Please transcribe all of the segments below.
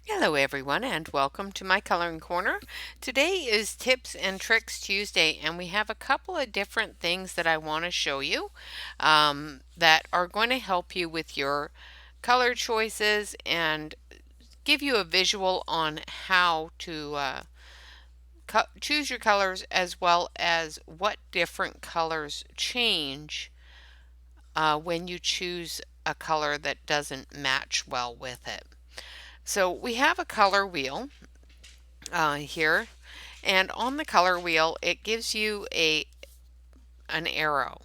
Hello everyone and welcome to my coloring corner. Today is Tips and Tricks Tuesday and we have a couple of different things that I want to show you that are going to help you with your color choices and give you a visual on how to choose your colors as well as what different colors change when you choose a color that doesn't match well with it. So we have a color wheel here, and on the color wheel it gives you an arrow.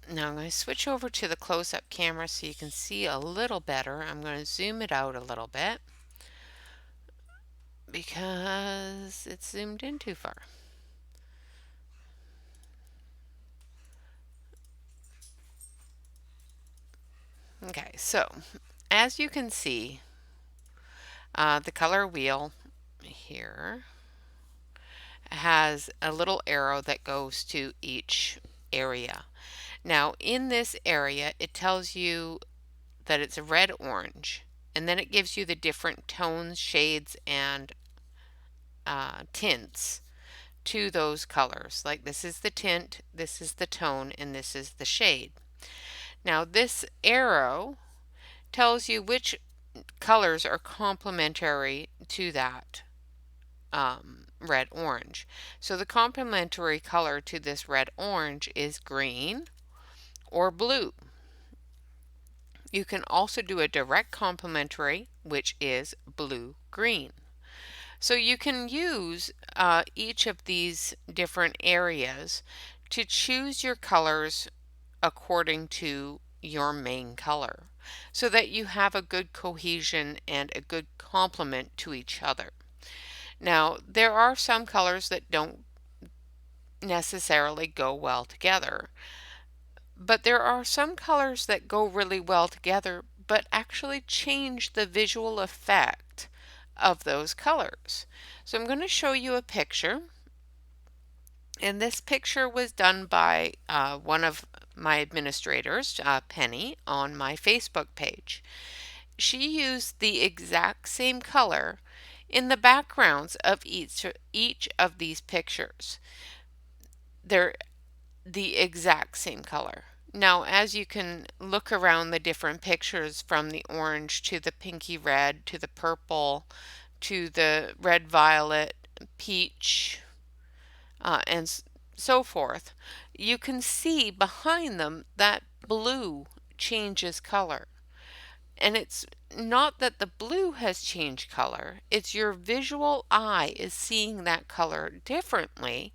Now I'm going to switch over to the close-up camera so you can see a little better. I'm going to zoom it out a little bit because it's zoomed in too far. Okay, so as you can see, the color wheel here has a little arrow that goes to each area. Now in this area it tells you that it's a red orange, and then it gives you the different tones, shades, and tints to those colors. Like this is the tint, this is the tone, and this is the shade. Now this arrow tells you which colors are complementary to that red orange. So the complementary color to this red orange is green or blue. You can also do a direct complementary, which is blue-green. So you can use each of these different areas to choose your colors according to your main color so that you have a good cohesion and a good complement to each other. Now, there are some colors that don't necessarily go well together. But there are some colors that go really well together, but actually change the visual effect of those colors. So I'm going to show you a picture. And this picture was done by one of my administrators, Penny, on my Facebook page. She used the exact same color in the backgrounds of each of these pictures. They're the exact same color. Now, as you can look around the different pictures from the orange to the pinky red to the purple to the red violet, peach, and so forth, you can see behind them that blue changes color. And it's not that the blue has changed color, it's your visual eye is seeing that color differently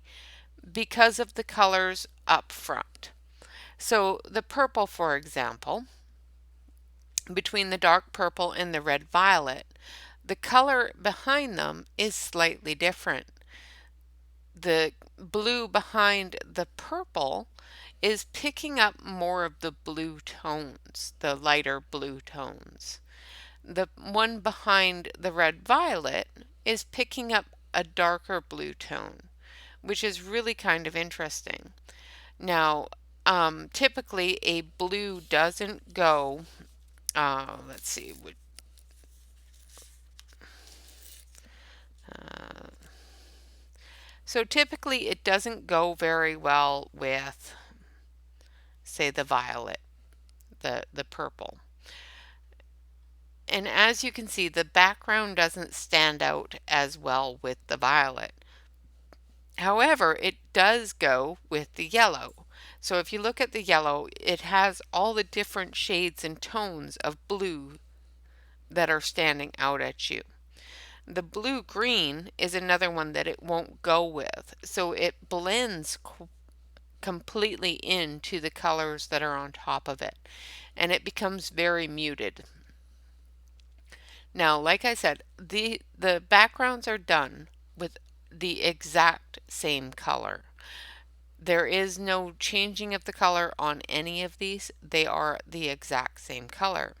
because of the colors up front. So the purple, for example, between the dark purple and the red violet, the color behind them is slightly different. The blue behind the purple is picking up more of the blue tones, the lighter blue tones. The one behind the red violet is picking up a darker blue tone, which is really kind of interesting. Now, typically a blue doesn't go, let's see, uh, so typically it doesn't go very well with, say, the violet, the purple. And as you can see, the background doesn't stand out as well with the violet. However, it does go with the yellow. So if you look at the yellow, it has all the different shades and tones of blue that are standing out at you. The blue-green is another one that it won't go with. So it blends completely into the colors that are on top of it. And it becomes very muted. Now, like I said, the backgrounds are done with the exact same color. There is no changing of the color on any of these. They are the exact same color.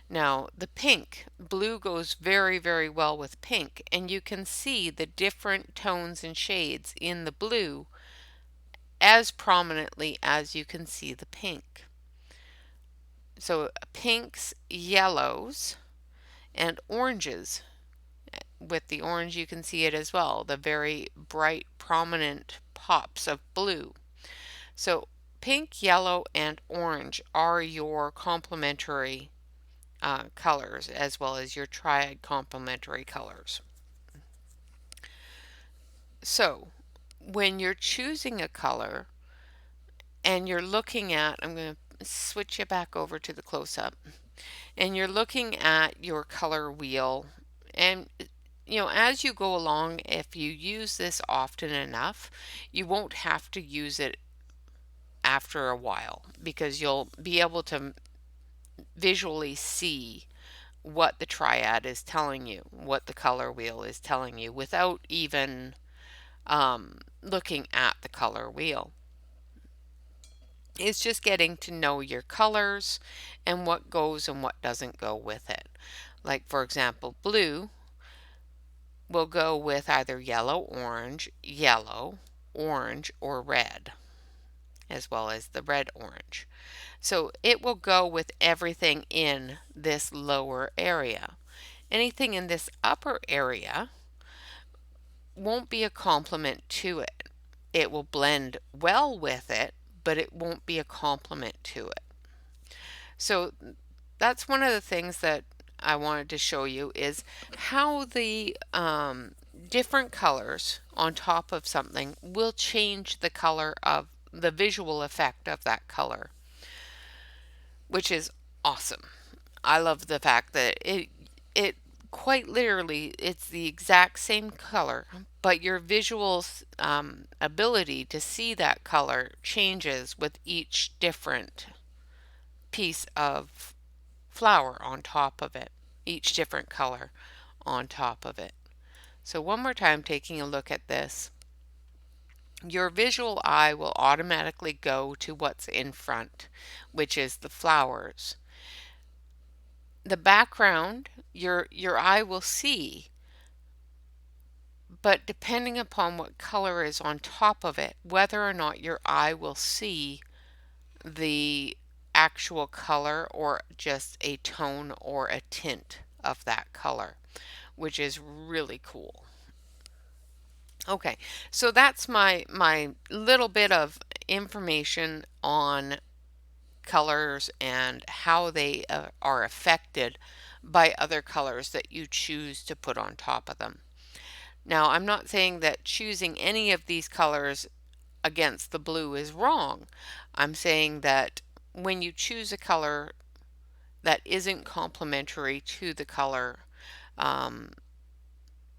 Now, the pink, blue goes very, very well with pink, and you can see the different tones and shades in the blue as prominently as you can see the pink. So pinks, yellows, and oranges. With the orange, you can see it as well, the very bright, prominent pops of blue. So pink, yellow, and orange are your complementary colors, as well as your triad complementary colors. So when you're choosing a color and you're looking at, I'm going to switch you back over to the close-up, and you're looking at your color wheel, and as you go along, if you use this often enough, you won't have to use it after a while, because you'll be able to visually see what the triad is telling you, what the color wheel is telling you, without even looking at the color wheel. It's just getting to know your colors and what goes and what doesn't go with it. Like, for example, blue will go with either yellow, orange, or red, as well as the red orange. So it will go with everything in this lower area. Anything in this upper area won't be a complement to it. It will blend well with it, but it won't be a complement to it. So that's one of the things that I wanted to show you, is how the different colors on top of something will change the color of the visual effect of that color, which is awesome. I love the fact that it quite literally, it's the exact same color, but your visual ability to see that color changes with each different piece of flower on top of it, each different color on top of it. So one more time, taking a look at this, your visual eye will automatically go to what's in front, which is the flowers. The background, your eye will see, but depending upon what color is on top of it, whether or not your eye will see the actual color or just a tone or a tint of that color, which is really cool. Okay, so that's my little bit of information on colors and how they are affected by other colors that you choose to put on top of them. Now, I'm not saying that choosing any of these colors against the blue is wrong. I'm saying that when you choose a color that isn't complementary to the color um,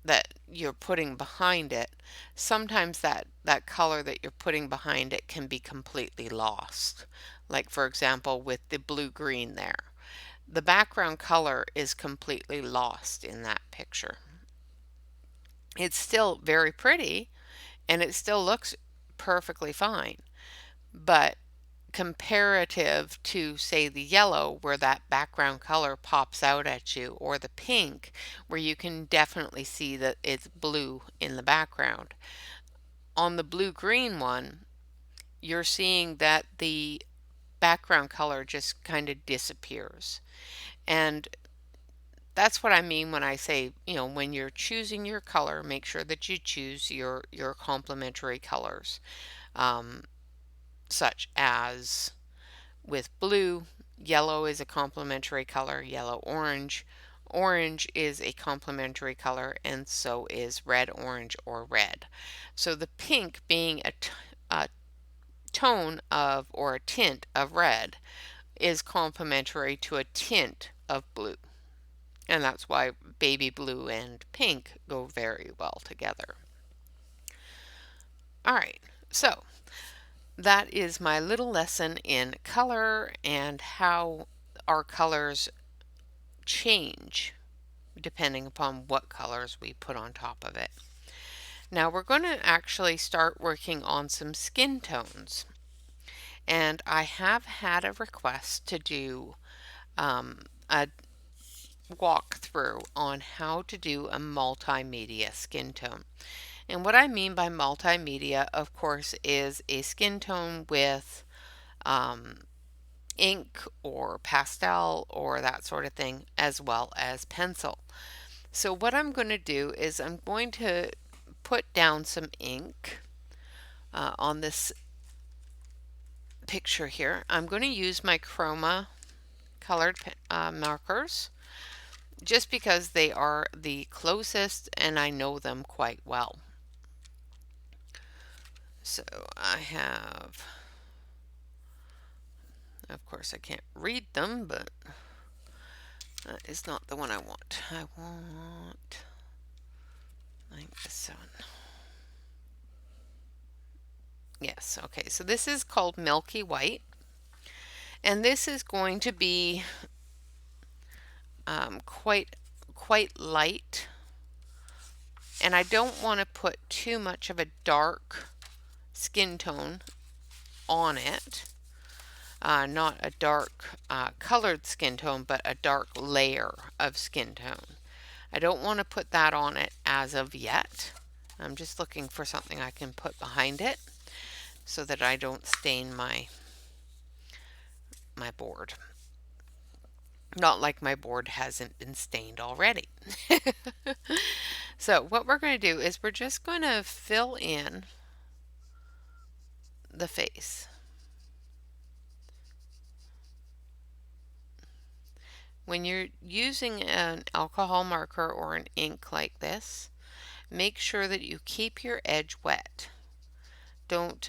that you're putting behind it, sometimes that color that you're putting behind it can be completely lost. Like, for example, with the blue-green there. The background color is completely lost in that picture. It's still very pretty and it still looks perfectly fine, but comparative to, say, the yellow, where that background color pops out at you, or the pink, where you can definitely see that it's blue in the background. On the blue-green one, you're seeing that the background color just kind of disappears. And that's what I mean when I say, when you're choosing your color, make sure that you choose your complementary colors, um, such as with blue, yellow is a complementary color, yellow orange. Orange is a complementary color, and so is red orange or red. So the pink being a tone of, or a tint of red, is complementary to a tint of blue. And that's why baby blue and pink go very well together. All right, so that is my little lesson in color and how our colors change depending upon what colors we put on top of it. Now we're going to actually start working on some skin tones. And I have had a request to do a walkthrough on how to do a multimedia skin tone. And what I mean by multimedia, of course, is a skin tone with um, ink or pastel or that sort of thing, as well as pencil. So what I'm going to do is I'm going to put down some ink on this picture here. I'm going to use my chroma colored markers just because they are the closest and I know them quite well. So I have, of course I can't read them, but that is not the one I want. I want like this one. Yes, okay, so this is called Milky White, and this is going to be quite light, and I don't want to put too much of a dark skin tone on it. Not a dark colored skin tone, but a dark layer of skin tone. I don't want to put that on it as of yet. I'm just looking for something I can put behind it so that I don't stain my board. Not like my board hasn't been stained already. So what we're going to do is we're just going to fill in the face. When you're using an alcohol marker or an ink like this, make sure that you keep your edge wet. Don't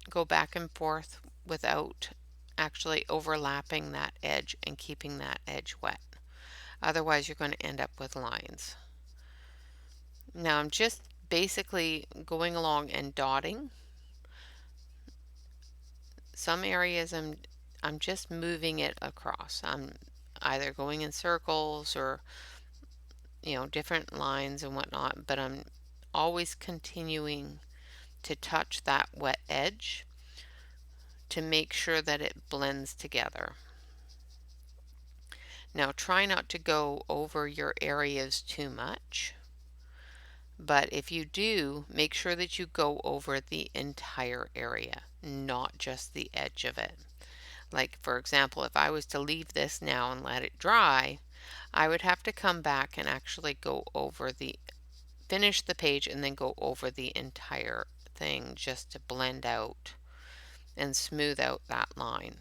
go back and forth without actually overlapping that edge and keeping that edge wet. Otherwise, you're going to end up with lines. Now I'm just basically going along and dotting. Some areas I'm just moving it across. I'm either going in circles or different lines and whatnot, but I'm always continuing to touch that wet edge to make sure that it blends together. Now try not to go over your areas too much, but if you do, make sure that you go over the entire area, not just the edge of it. Like for example, if I was to leave this now and let it dry, I would have to come back and actually go over finish the page and then go over the entire thing just to blend out and smooth out that line.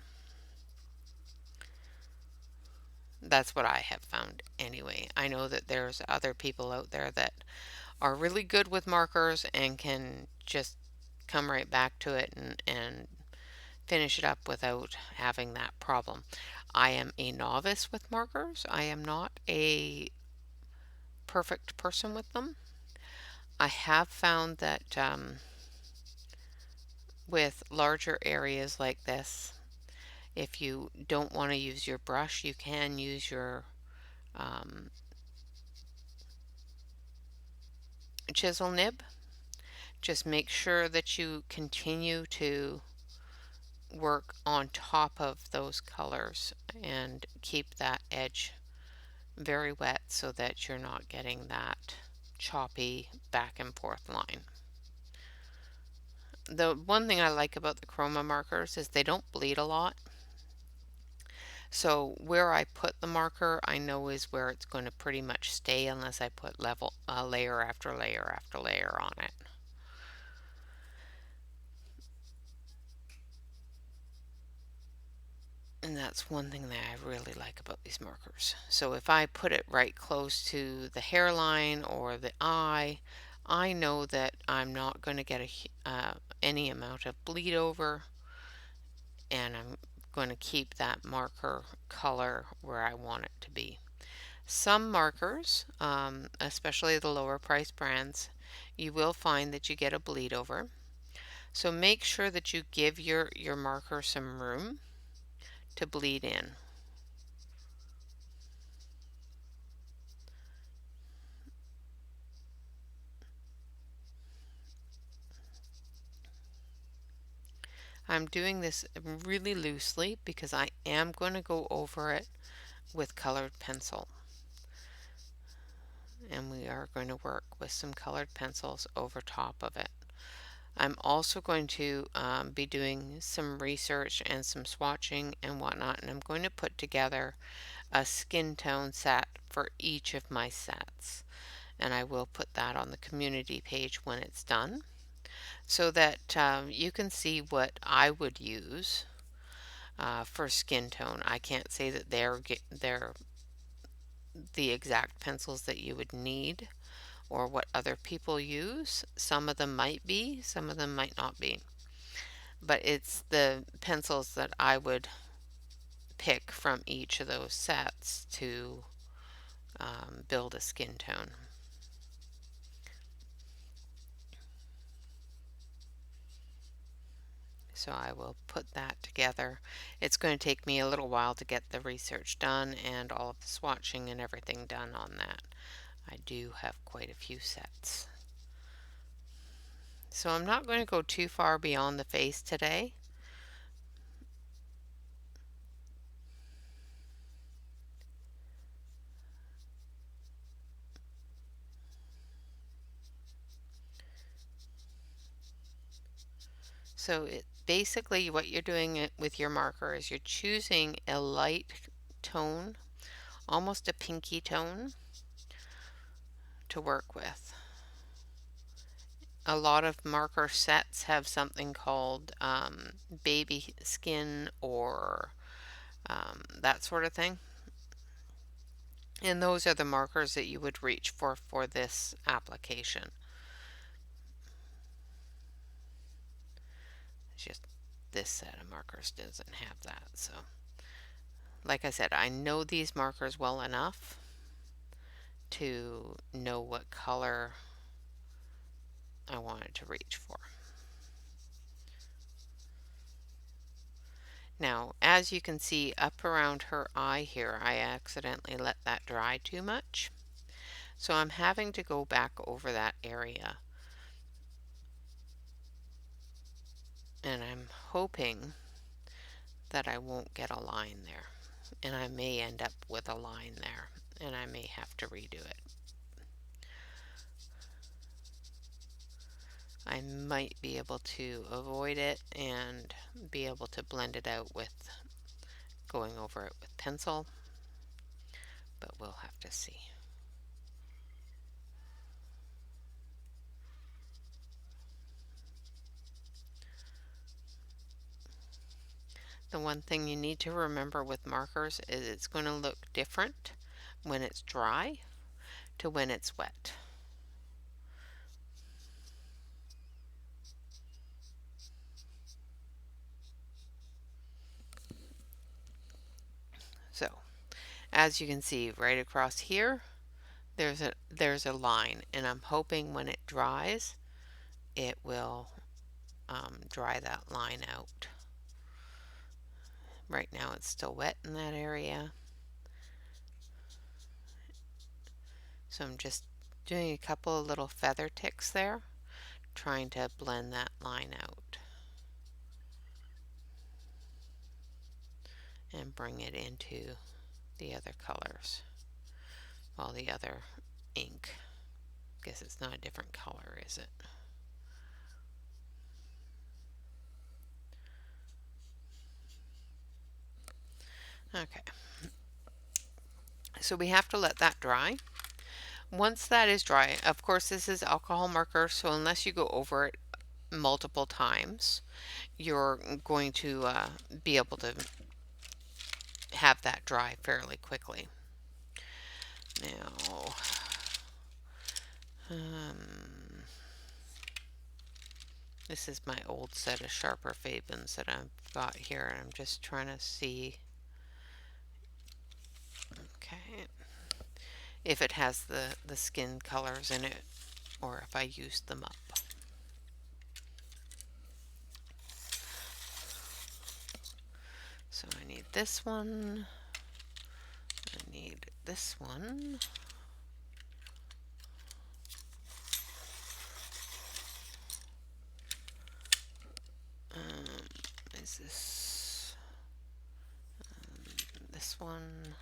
That's what I have found anyway. I know that there's other people out there that are really good with markers and can just come right back to it and finish it up without having that problem. I am a novice with markers. I am not a perfect person with them. I have found that with larger areas like this, if you don't want to use your brush, you can use your chisel nib. Just make sure that you continue to work on top of those colors and keep that edge very wet so that you're not getting that choppy back and forth line. The one thing I like about the chroma markers is they don't bleed a lot. So where I put the marker, I know is where it's going to pretty much stay unless I put layer after layer after layer on it. And that's one thing that I really like about these markers. So if I put it right close to the hairline or the eye, I know that I'm not going to get any amount of bleed over, and I'm going to keep that marker color where I want it to be. Some markers, especially the lower price brands, you will find that you get a bleed over. So make sure that you give your marker some room to bleed in. I'm doing this really loosely because I am going to go over it with colored pencil. And we are going to work with some colored pencils over top of it. I'm also going to be doing some research and some swatching and whatnot, and I'm going to put together a skin tone set for each of my sets. And I will put that on the community page when it's done, so that you can see what I would use for skin tone. I can't say that they're the exact pencils that you would need or what other people use. Some of them might be, some of them might not be. But it's the pencils that I would pick from each of those sets to build a skin tone. So I will put that together. It's going to take me a little while to get the research done and all of the swatching and everything done on that. I do have quite a few sets. So I'm not going to go too far beyond the face today. So basically what you're doing with your marker is you're choosing a light tone, almost a pinky tone, to work with. A lot of marker sets have something called baby skin or that sort of thing. And those are the markers that you would reach for this application. It's just this set of markers doesn't have that. So like I said, I know these markers well enough to know what color I wanted to reach for. Now, as you can see up around her eye here, I accidentally let that dry too much. So I'm having to go back over that area. And I'm hoping that I won't get a line there. And I may end up with a line there, and I may have to redo it. I might be able to avoid it and be able to blend it out with going over it with pencil, but we'll have to see. The one thing you need to remember with markers is it's going to look different when it's dry to when it's wet. So, as you can see right across here, there's a line, and I'm hoping when it dries, it will dry that line out. Right now it's still wet in that area. So I'm just doing a couple of little feather ticks there, trying to blend that line out and bring it into the other colors. Well, the other ink. Guess it's not a different color, is it? Okay. So we have to let that dry. Once that is dry, of course this is alcohol marker, so unless you go over it multiple times, you're going to be able to have that dry fairly quickly. Now, this is my old set of sharper Fabens that I've got here, and I'm just trying to see, okay, if it has the skin colors in it, or if I used them up. So I need this one, I need this one, is this? This one.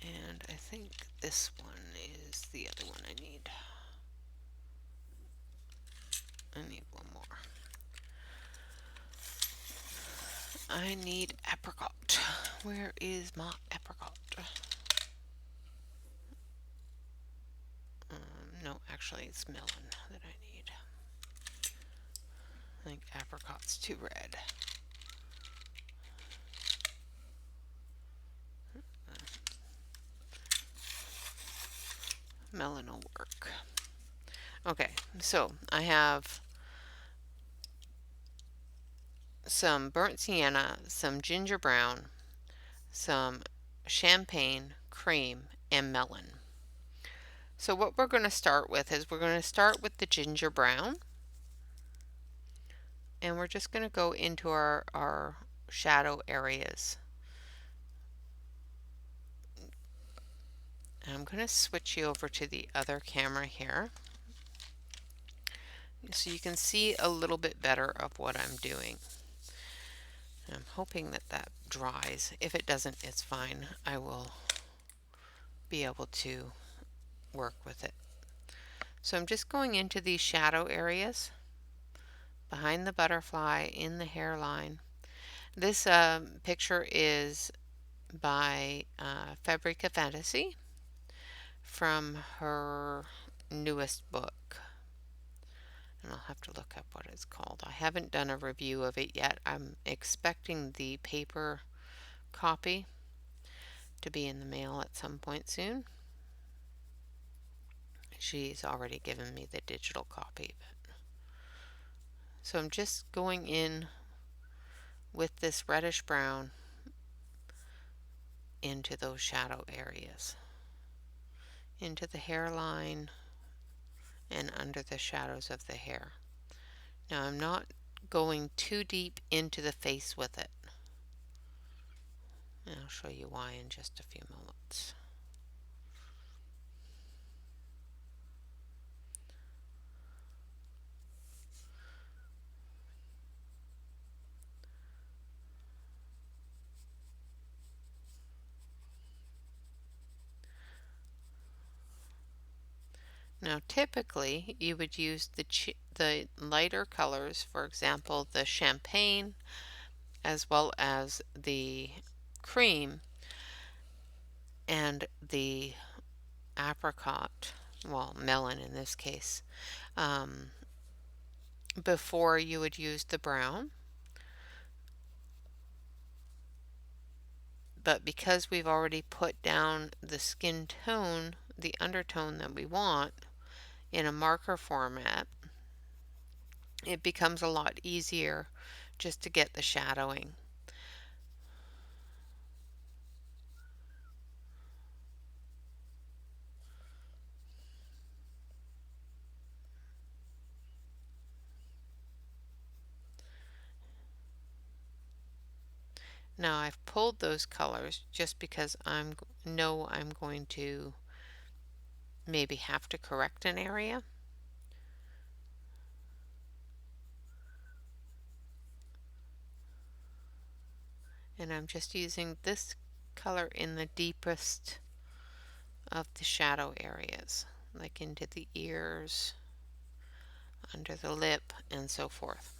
And I think this one is the other one I need. I need one more. I need apricot. Where is my apricot? No, actually it's melon that I need. I think apricot's too red. Melon will work. Okay, so I have some burnt sienna, some ginger brown, some champagne, cream, and melon. So what we're going to start with is we're going to start with the ginger brown, and we're just going to go into our shadow areas. And I'm going to switch you over to the other camera here so you can see a little bit better of what I'm doing. I'm hoping that that dries. If it doesn't, it's fine. I will be able to work with it. So I'm just going into these shadow areas behind the butterfly, in the hairline. This picture is by Fabrica Fantasy from her newest book. And I'll have to look up what it's called. I haven't done a review of it yet. I'm expecting the paper copy to be in the mail at some point soon. She's already given me the digital copy. So I'm just going in with this reddish brown into those shadow areas, into the hairline and under the shadows of the hair. Now I'm not going too deep into the face with it. And I'll show you why in just a few moments. Now typically you would use the lighter colors, for example the champagne as well as the cream and the apricot, well melon in this case, before you would use the brown. But because we've already put down the skin tone, the undertone that we want in a marker format, it becomes a lot easier just to get the shadowing. Now I've pulled those colors just because I know I'm going to maybe have to correct an area. And I'm just using this color in the deepest of the shadow areas, like into the ears, under the lip, and so forth.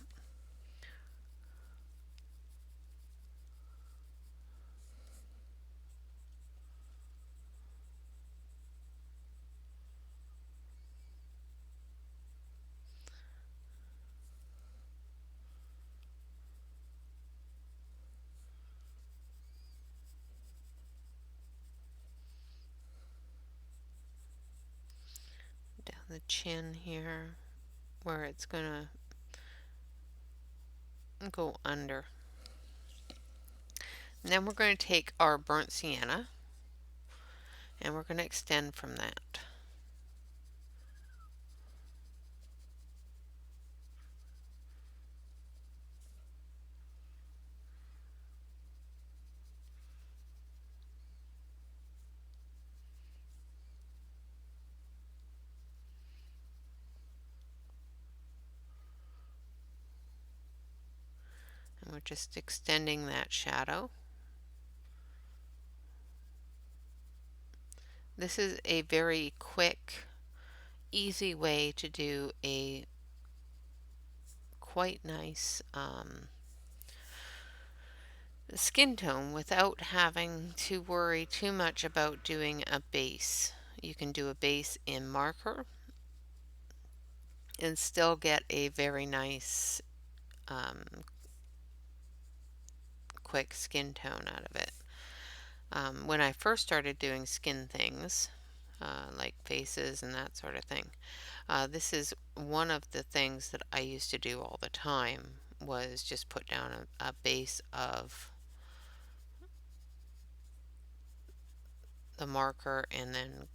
Down the chin here, where it's gonna go under. And then we're going to take our burnt sienna and we're going to extend from that. we're just extending that shadow. This is a very quick, easy way to do a quite nice skin tone without having to worry too much about doing a base. You can do a base in marker and still get a very nice quick skin tone out of it. When I first started doing skin things, like faces and that sort of thing, this is one of the things that I used to do all the time, was just put down a base of the marker and then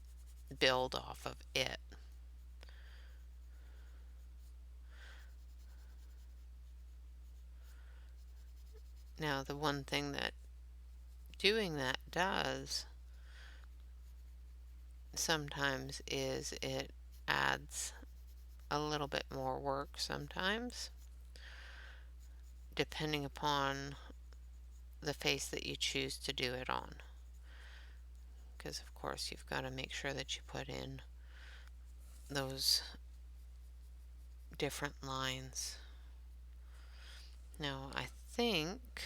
build off of it. Now, the one thing that doing that does sometimes is it adds a little bit more work sometimes, depending upon the face that you choose to do it on. Because, of course, you've got to make sure that you put in those different lines. Now, I think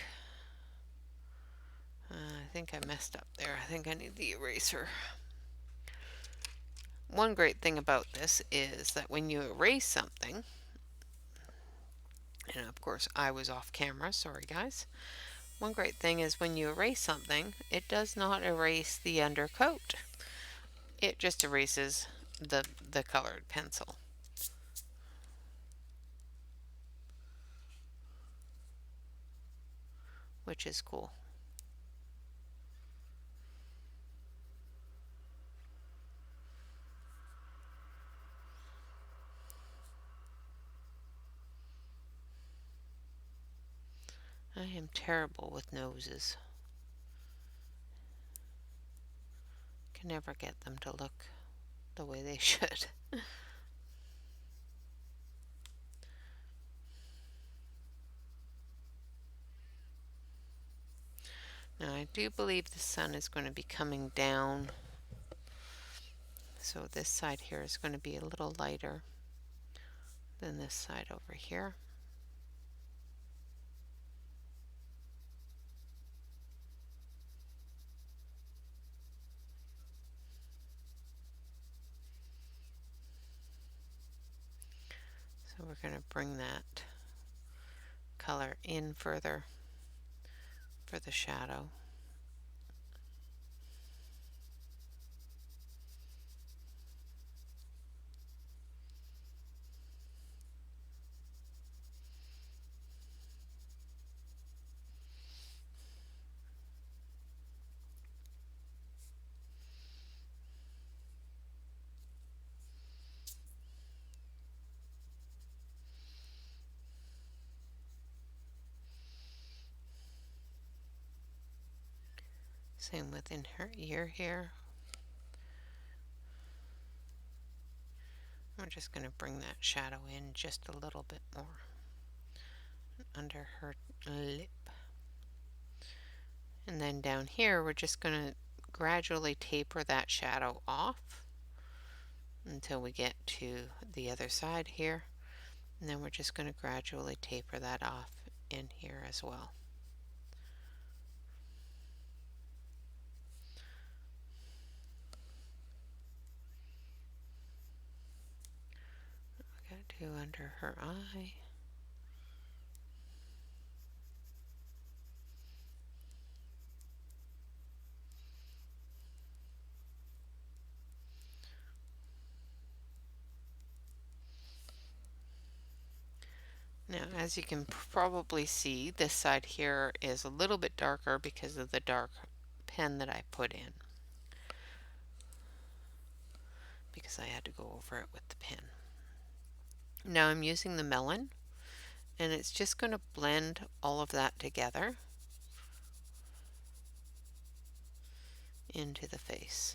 I messed up there. I think I need the eraser. One great thing about this is that when you erase something, and of course I was off camera, sorry guys. One great thing is when you erase something, it does not erase the undercoat. It just erases the colored pencil. Which is cool. I am terrible with noses. Can never get them to look the way they should. Now I do believe the sun is going to be coming down, so this side here is going to be a little lighter than this side over here. So we're going to bring that color in further for the shadow. Same within her ear here. We're just going to bring that shadow in just a little bit more under her lip. And then down here, we're just going to gradually taper that shadow off until we get to the other side here. And then we're just going to gradually taper that off in here as well. Got to do under her eye. Now, as you can probably see, this side here is a little bit darker because of the dark pen that I put in, because I had to go over it with the pen. Now I'm using the melon, and it's just going to blend all of that together into the face.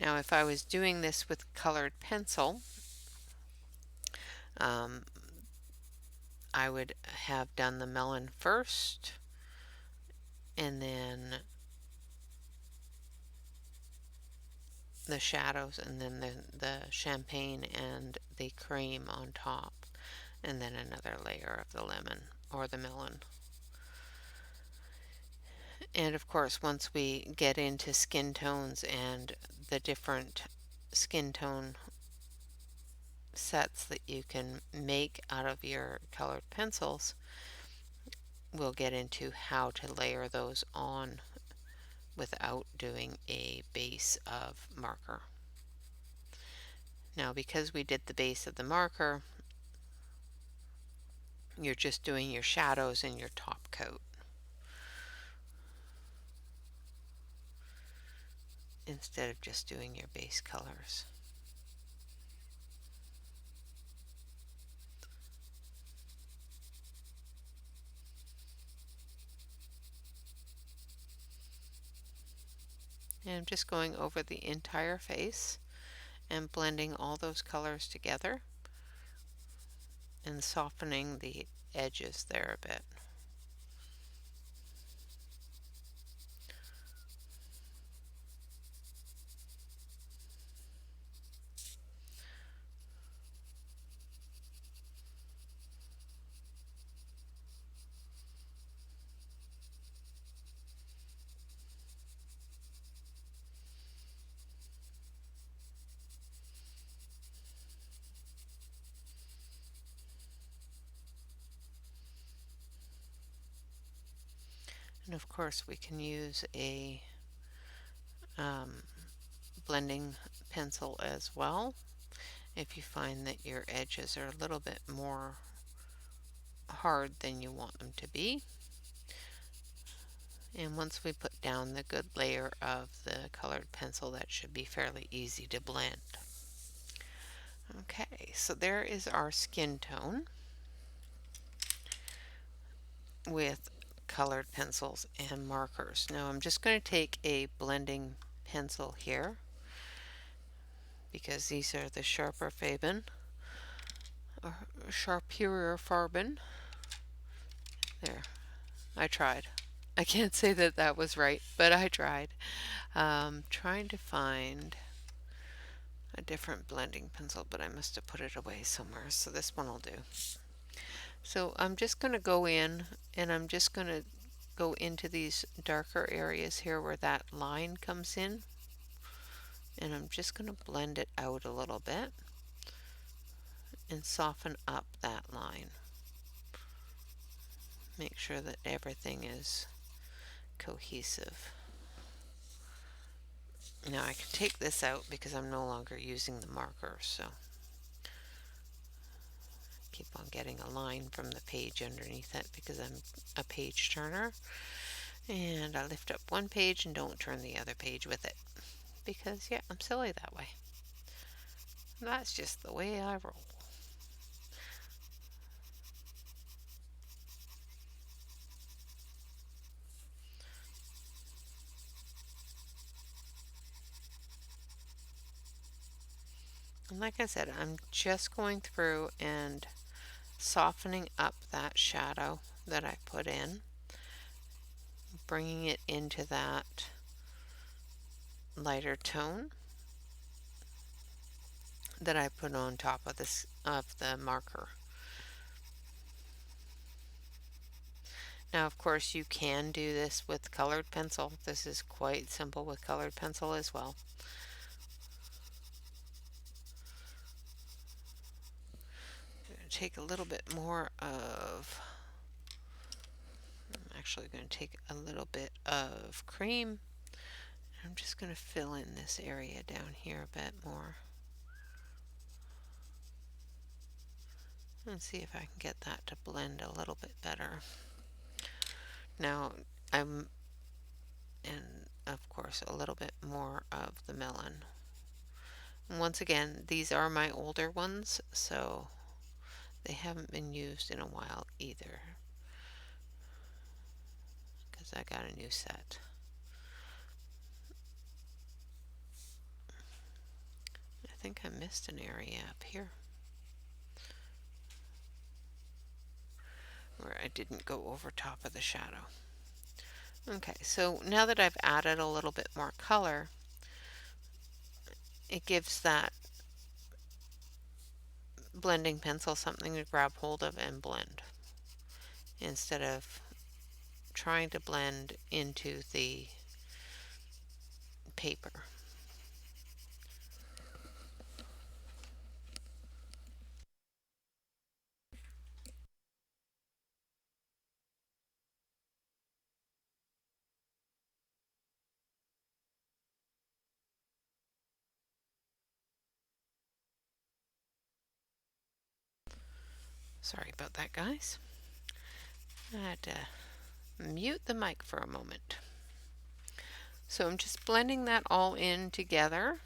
Now if I was doing this with colored pencil, um, I would have done the melon first and then the shadows and then the champagne and the cream on top, and then another layer of the lemon or the melon. And of course, once we get into skin tones and the different skin tone sets that you can make out of your colored pencils, we'll get into how to layer those on without doing a base of marker. Now, because we did the base of the marker, you're just doing your shadows and your top coat instead of just doing your base colors. And I'm just going over the entire face and blending all those colors together and softening the edges there a bit. And of course we can use a um, blending pencil as well if you find that your edges are a little bit more hard than you want them to be. And once we put down the good layer of the colored pencil, that should be fairly easy to blend. Okay, so there is our skin tone with colored pencils and markers. Now I'm just going to take a blending pencil here because these are the sharper Faben or Sharpurer Farben. There, I tried. I can't say that that was right, but I tried. Trying to find a different blending pencil, but I must have put it away somewhere, so this one will do. So I'm just going to go in and I'm just going to go into these darker areas here where that line comes in, and I'm just going to blend it out a little bit and soften up that line. Make sure that everything is cohesive. Now I can take this out because I'm no longer using the marker, so keep on getting a line from the page underneath it because I'm a page turner, and I lift up one page and don't turn the other page with it because yeah, I'm silly that way. That's just the way I roll. And like I said, I'm just going through and softening up that shadow that I put in, bringing it into that lighter tone that I put on top of this of the marker. Now of course you can do this with colored pencil. This is quite simple with colored pencil as well. I'm going to take a little bit more of, I'm actually going to take a little bit of cream. I'm just going to fill in this area down here a bit more. And see if I can get that to blend a little bit better. Now and of course a little bit more of the melon. And once again, these are my older ones, so they haven't been used in a while either because I got a new set. think I missed an area up here where I didn't go over top of the shadow. Okay, so now that I've added a little bit more color, it gives that blending pencil something to grab hold of and blend instead of trying to blend into the paper. Sorry about that, guys. I had to mute the mic for a moment. So I'm just blending that all in together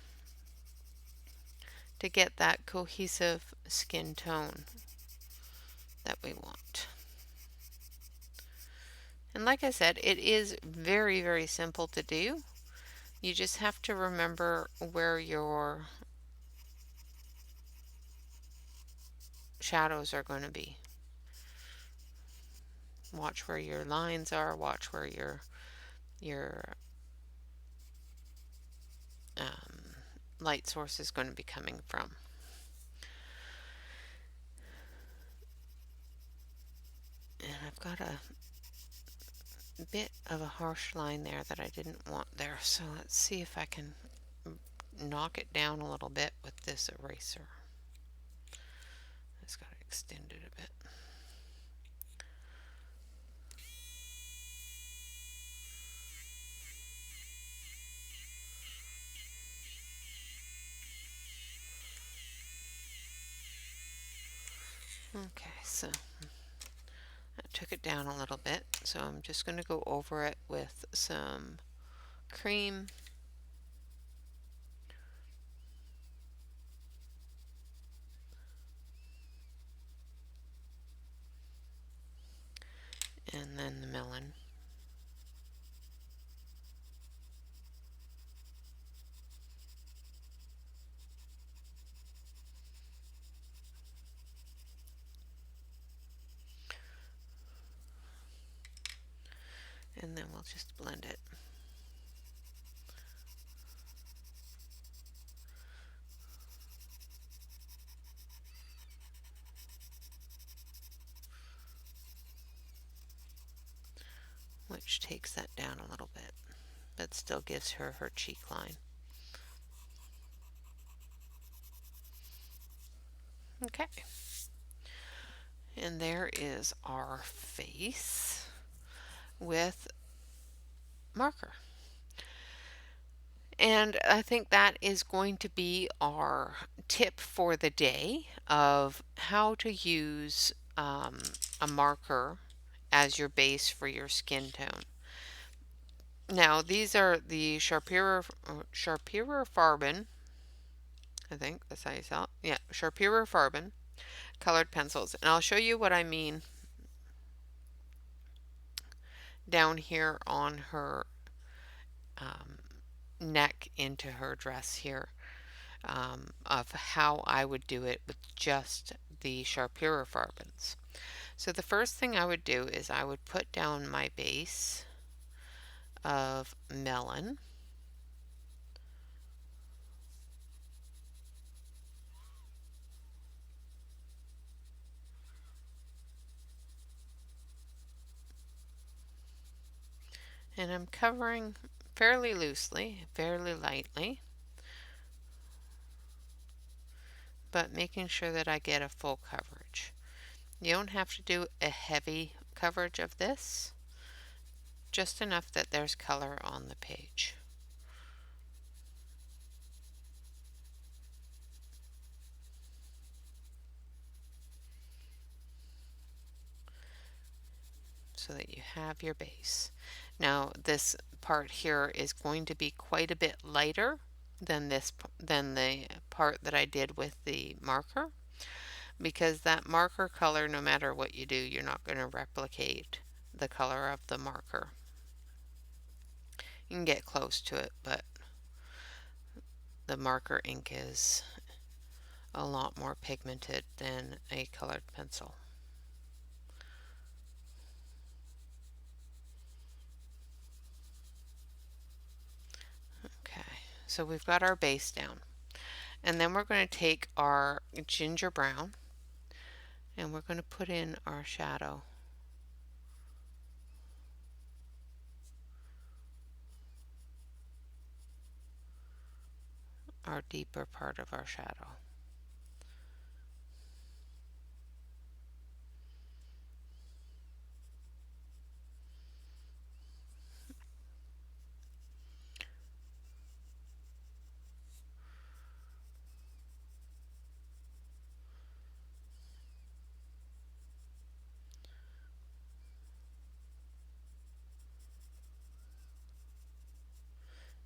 to get that cohesive skin tone that we want. And like I said, it is very, very simple to do. You just have to remember where your shadows are going to be. Watch where your lines are, watch where your light source is going to be coming from. And I've got a bit of a harsh line there that I didn't want there, so let's see if I can knock it down a little bit with this eraser. Just got to extend it a bit. Okay, so I took it down a little bit, so I'm just going to go over it with some cream. And then the melon. And then we'll just blend it. Which takes that down a little bit, but still gives her her cheek line. Okay. And there is our face with marker. And I think that is going to be our tip for the day of how to use a marker as your base for your skin tone. Now, these are the Sharpira Farben. I think that's how you sell it. Yeah, Sharpira Farben colored pencils. And I'll show you what I mean down here on her neck into her dress here, of how I would do it with just the Sharpira Farbens. So the first thing I would do is I would put down my base of melon. And I'm covering fairly loosely, fairly lightly, but making sure that I get a full coverage. You don't have to do a heavy coverage of this, just enough that there's color on the page. So that you have your base. Now this part here is going to be quite a bit lighter than the part that I did with the marker, because that marker color, no matter what you do, you're not going to replicate the color of the marker. You can get close to it, but the marker ink is a lot more pigmented than a colored pencil. Okay, so we've got our base down. And then we're going to take our ginger brown and we're going to put in our shadow. Our deeper part of our shadow.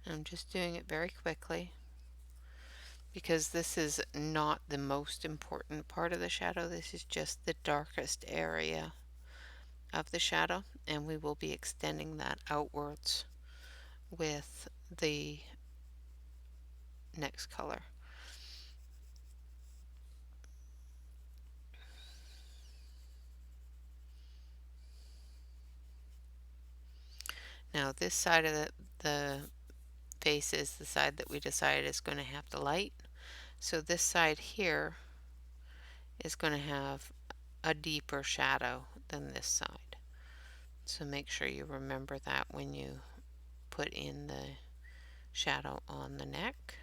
I'm just doing it very quickly because this is not the most important part of the shadow. This is just the darkest area of the shadow, and we will be extending that outwards with the next color. Now this side of the face is the side that we decided is going to have the light. So this side here is going to have a deeper shadow than this side. So make sure you remember that when you put in the shadow on the neck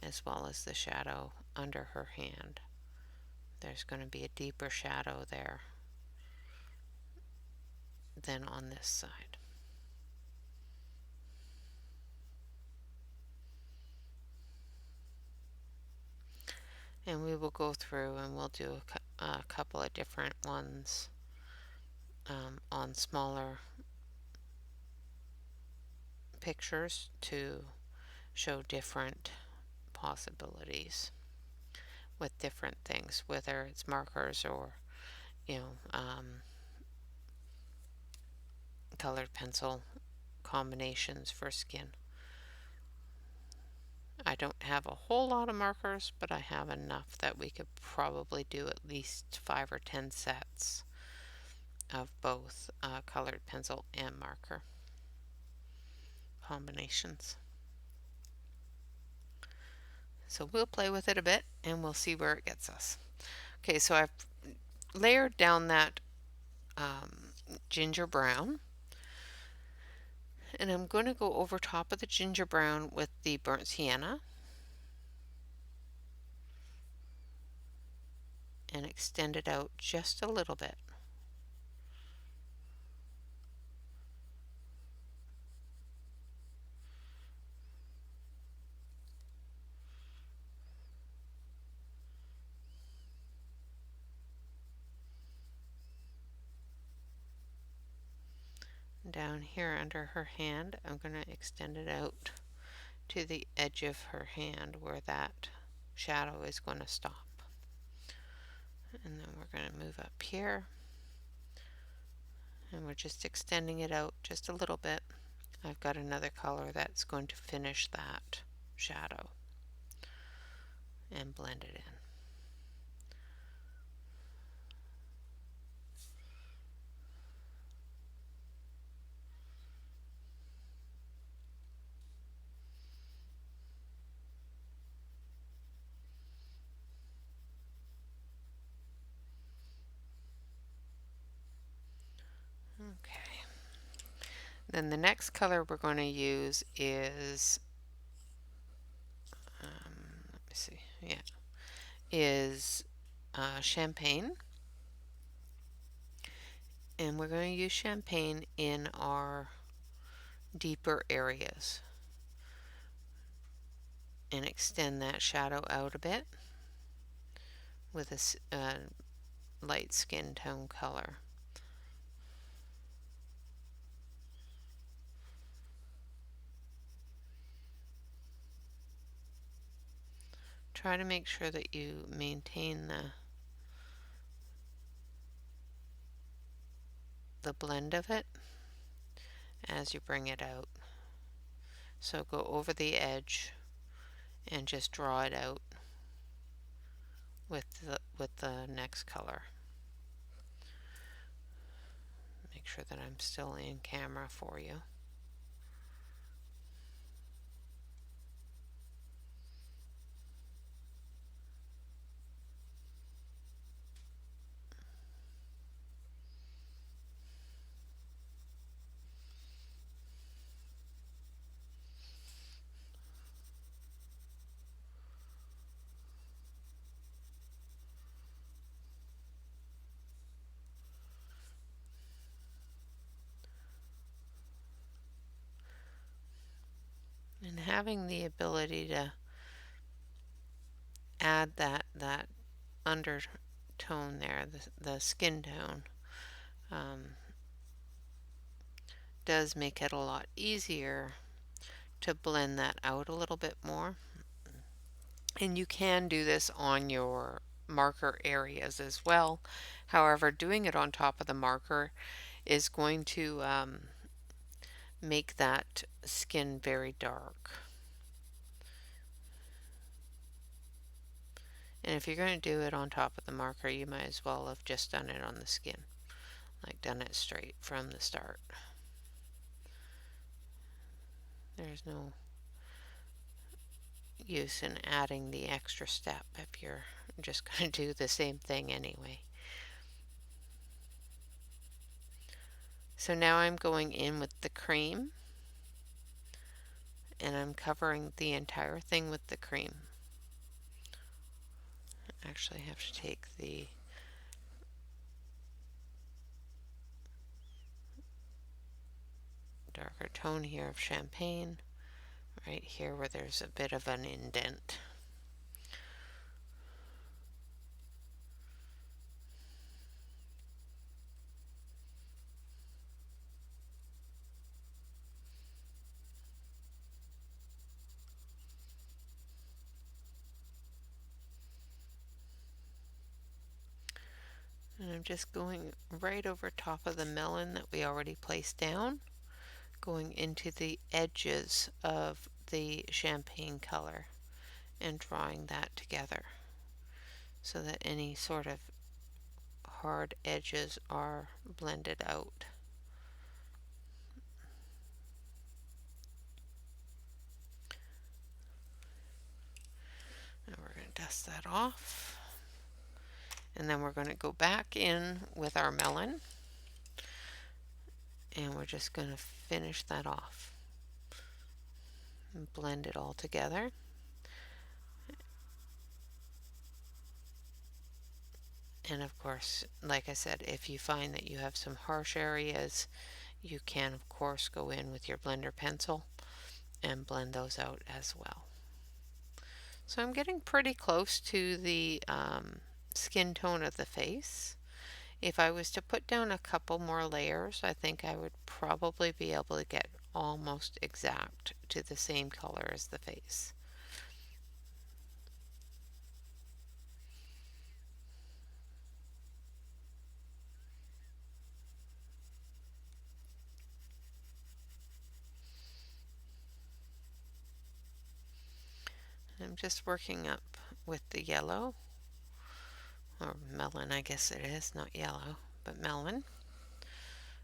as well as the shadow under her hand. There's going to be a deeper shadow there than on this side. And we will go through and we'll do a couple of different ones on smaller pictures to show different possibilities with different things, whether it's markers or, you know, colored pencil combinations for skin. I don't have a whole lot of markers, but I have enough that we could probably do at least 5 or 10 sets of both colored pencil and marker combinations. So we'll play with it a bit and we'll see where it gets us. Okay, so I've layered down that ginger brown, and I'm going to go over top of the ginger brown with the burnt sienna and extend it out just a little bit. Down here under her hand, I'm going to extend it out to the edge of her hand where that shadow is going to stop. And then we're going to move up here and we're just extending it out just a little bit. I've got another color that's going to finish that shadow and blend it in. Okay. Then the next color we're going to use is, let me see, yeah, is champagne. And we're going to use champagne in our deeper areas and extend that shadow out a bit with a light skin tone color. Try to make sure that you maintain the blend of it as you bring it out. So go over the edge and just draw it out with the next color. Make sure that I'm still in camera for you. And having the ability to add that undertone there, the skin tone, does make it a lot easier to blend that out a little bit more. And you can do this on your marker areas as well. However, doing it on top of the marker is going to make that skin very dark. And if you're going to do it on top of the marker, you might as well have just done it on the skin, like done it straight from the start. There's no use in adding the extra step if you're just going to do the same thing anyway. So now I'm going in with the cream, and I'm covering the entire thing with the cream. Actually, I have to take the darker tone here of champagne right here where there's a bit of an indent. And I'm just going right over top of the melon that we already placed down, going into the edges of the champagne color and drawing that together so that any sort of hard edges are blended out. Now we're going to dust that off. And then we're going to go back in with our melon, and we're just going to finish that off and blend it all together. And of course, like I said, if you find that you have some harsh areas, you can of course go in with your blender pencil and blend those out as well. So I'm getting pretty close to the skin tone of the face. If I was to put down a couple more layers, I think I would probably be able to get almost exact to the same color as the face. I'm just working up with the yellow, or melon I guess it is, not yellow, but melon,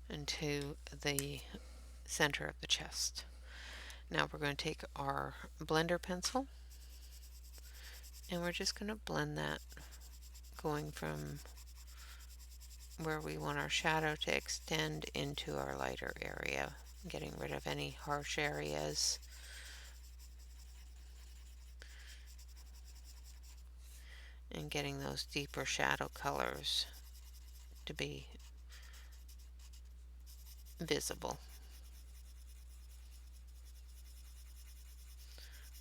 into the center of the chest. Now we're going to take our blender pencil and we're just going to blend that, going from where we want our shadow to extend into our lighter area, getting rid of any harsh areas. And getting those deeper shadow colors to be visible.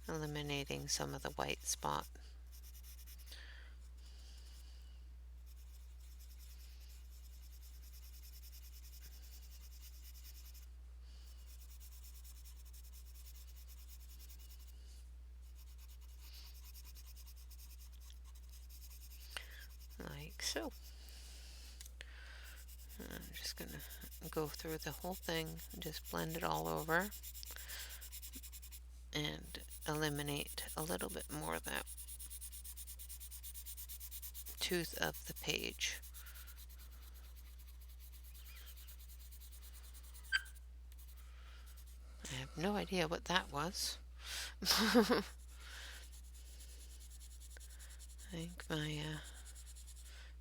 Eliminating some of the white spot. Like so. I'm just going to go through the whole thing, just blend it all over and eliminate a little bit more of that tooth of the page. I have no idea what that was. I think my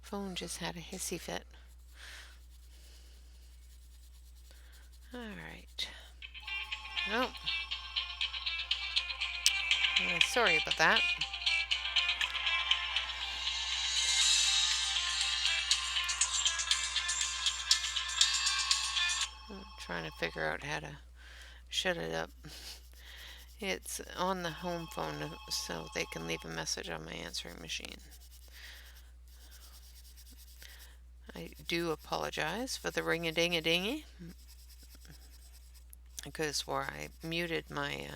phone just had a hissy fit. All right. Oh, sorry about that. I'm trying to figure out how to shut it up. It's on the home phone so they can leave a message on my answering machine. I do apologize for the ring-a-ding-a-dingy. I could have swore I muted my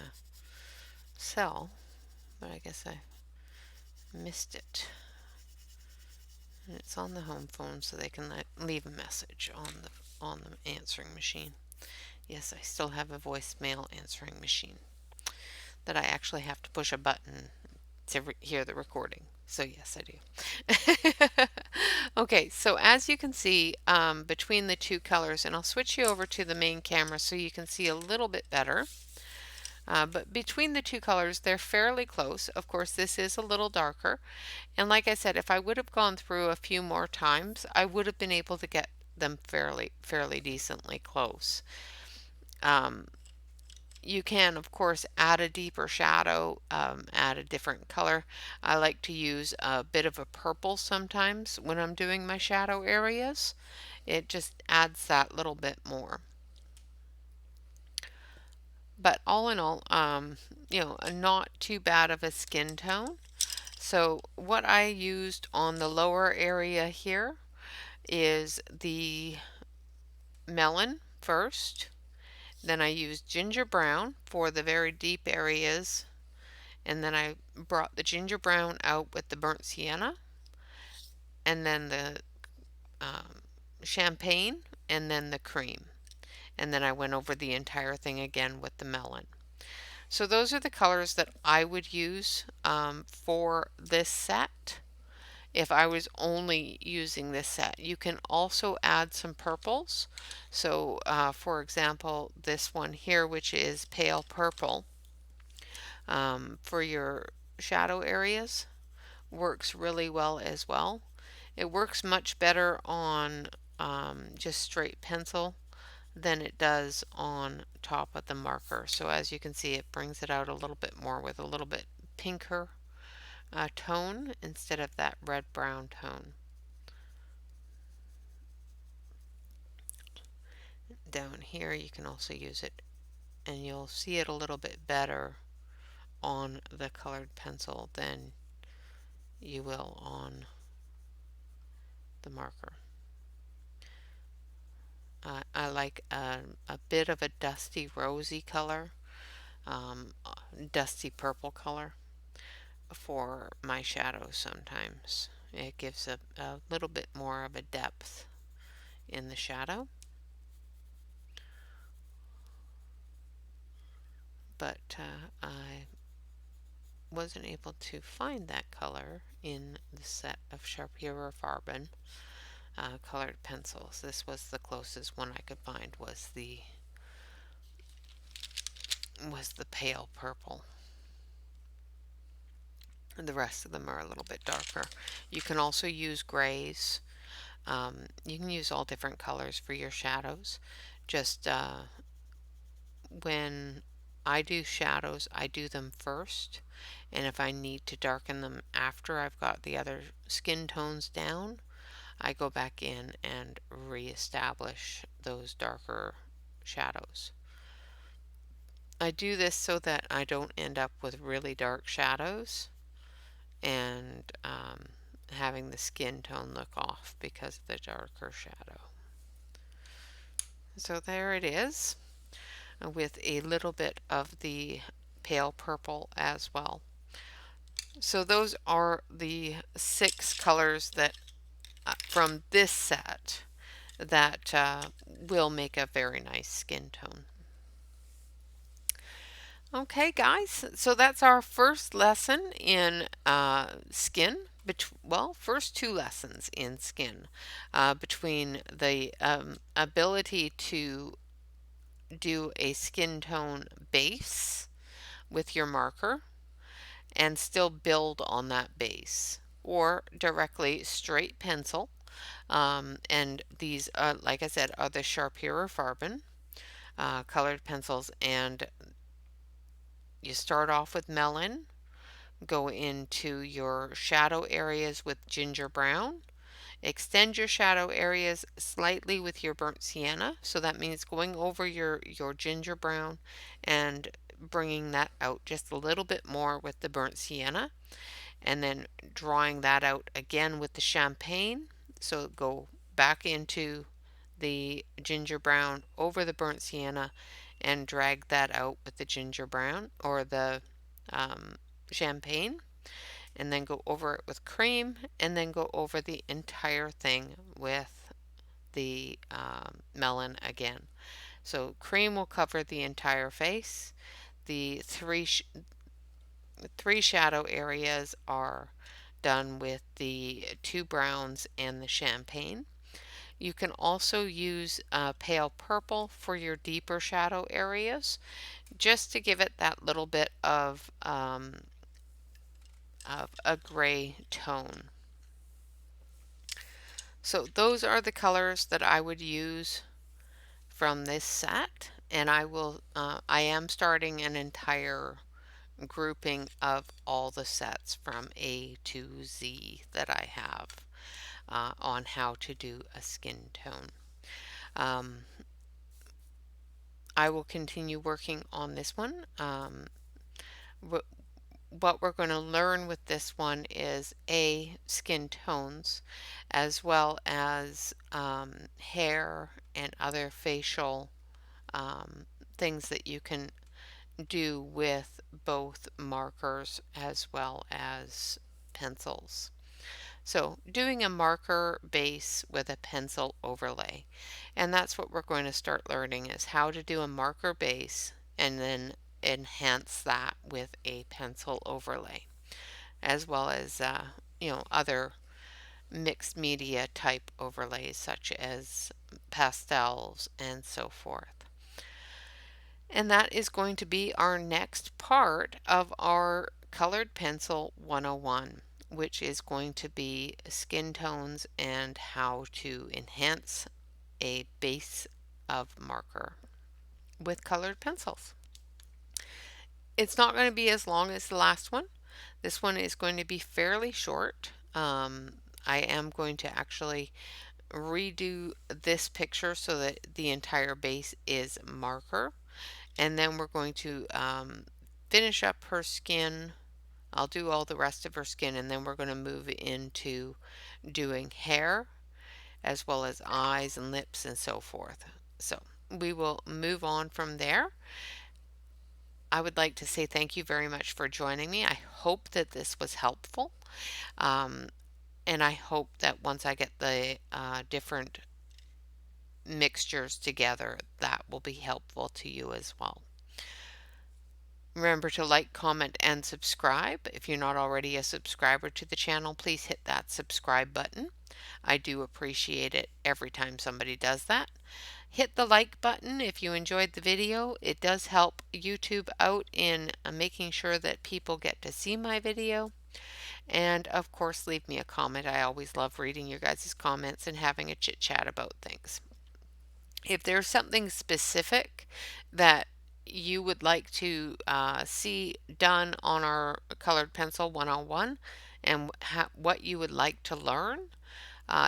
cell, but I guess I missed it. And it's on the home phone so they can leave a message on the answering machine. Yes, I still have a voicemail answering machine that I actually have to push a button to hear the recording. So yes, I do. Okay, so as you can see between the two colors, and I'll switch you over to the main camera so you can see a little bit better. But between the two colors, they're fairly close. Of course, this is a little darker. And like I said, if I would have gone through a few more times, I would have been able to get them fairly decently close. You can, of course, add a deeper shadow, add a different color. I like to use a bit of a purple sometimes when I'm doing my shadow areas. It just adds that little bit more. But all in all, not too bad of a skin tone. So what I used on the lower area here is the melon first. Then I used ginger brown for the very deep areas. And then I brought the ginger brown out with the burnt sienna. And then the champagne. And then the cream. And then I went over the entire thing again with the melon. So those are the colors that I would use for this set if I was only using this set. You can also add some purples. So for example, this one here, which is pale purple, for your shadow areas, works really well as well. It works much better on just straight pencil than it does on top of the marker. So as you can see, it brings it out a little bit more with a little bit pinker tone instead of that red-brown tone. Down here you can also use it, and you'll see it a little bit better on the colored pencil than you will on the marker. I like a bit of a dusty rosy color, dusty purple color for my shadows sometimes. It gives a little bit more of a depth in the shadow. But I wasn't able to find that color in the set of Sharpie Farben colored pencils. This was the closest one I could find, was the pale purple. And the rest of them are a little bit darker. You can also use grays. You can use all different colors for your shadows. Just when I do shadows, I do them first, and if I need to darken them after I've got the other skin tones down, I go back in and reestablish those darker shadows. I do this so that I don't end up with really dark shadows and having the skin tone look off because of the darker shadow. So there it is, with a little bit of the pale purple as well. So those are the 6 colors that from this set that will make a very nice skin tone. Okay guys, so that's our first lesson in skin. well, first two lessons in skin, between the ability to do a skin tone base with your marker and still build on that base, or directly straight pencil. And these, like I said, are the Sharpier Farben colored pencils. And you start off with melon, go into your shadow areas with ginger brown, extend your shadow areas slightly with your burnt sienna. So that means going over your ginger brown and bringing that out just a little bit more with the burnt sienna, and then drawing that out again with the champagne. So go back into the ginger brown over the burnt sienna and drag that out with the ginger brown or the um, champagne, and then go over it with cream, and then go over the entire thing with the melon again. So cream will cover the entire face. The three shadow areas are done with the two browns and the champagne. You can also use pale purple for your deeper shadow areas, just to give it that little bit of a gray tone. So those are the colors that I would use from this set, and I am starting an entire grouping of all the sets from A to Z that I have on how to do a skin tone. Um, I will continue working on this one. What we're going to learn with this one is skin tones, as well as hair and other facial things that you can do with both markers as well as pencils. So doing a marker base with a pencil overlay, and that's what we're going to start learning, is how to do a marker base and then enhance that with a pencil overlay, as well as other mixed media type overlays such as pastels and so forth. And that is going to be our next part of our Colored Pencil 101, which is going to be skin tones and how to enhance a base of marker with colored pencils. It's not going to be as long as the last one. This one is going to be fairly short. I am going to actually redo this picture so that the entire base is marker. And then we're going to finish up her skin. I'll do all the rest of her skin, and then we're going to move into doing hair as well as eyes and lips and so forth. So we will move on from there. I would like to say thank you very much for joining me. I hope that this was helpful. Um, and I hope that once I get the different mixtures together, that will be helpful to you as well. Remember to like, comment, and subscribe. If you're not already a subscriber to the channel, please hit that subscribe button. I do appreciate it every time somebody does that. Hit the like button if you enjoyed the video. It does help YouTube out in making sure that people get to see my video. And of course, leave me a comment. I always love reading your guys' comments and having a chit chat about things. If there's something specific that you would like to see done on our Colored Pencil 101 and what you would like to learn,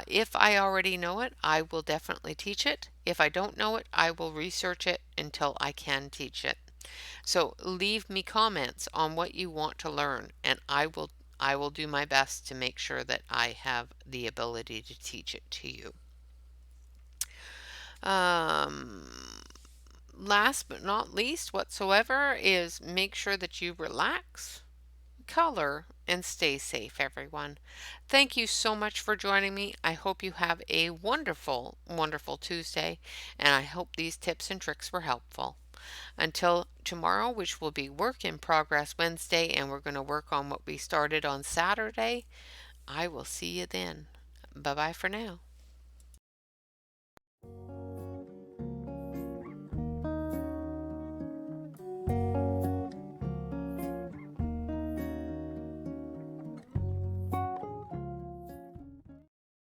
if I already know it, I will definitely teach it. If I don't know it, I will research it until I can teach it. So leave me comments on what you want to learn, and I will do my best to make sure that I have the ability to teach it to you. Last but not least whatsoever is make sure that you relax, color, and stay safe, everyone. Thank you so much for joining me. I hope you have a wonderful, wonderful Tuesday, and I hope these tips and tricks were helpful. Until tomorrow, which will be Work in Progress Wednesday, and we're going to work on what we started on Saturday, I will see you then. Bye bye for now.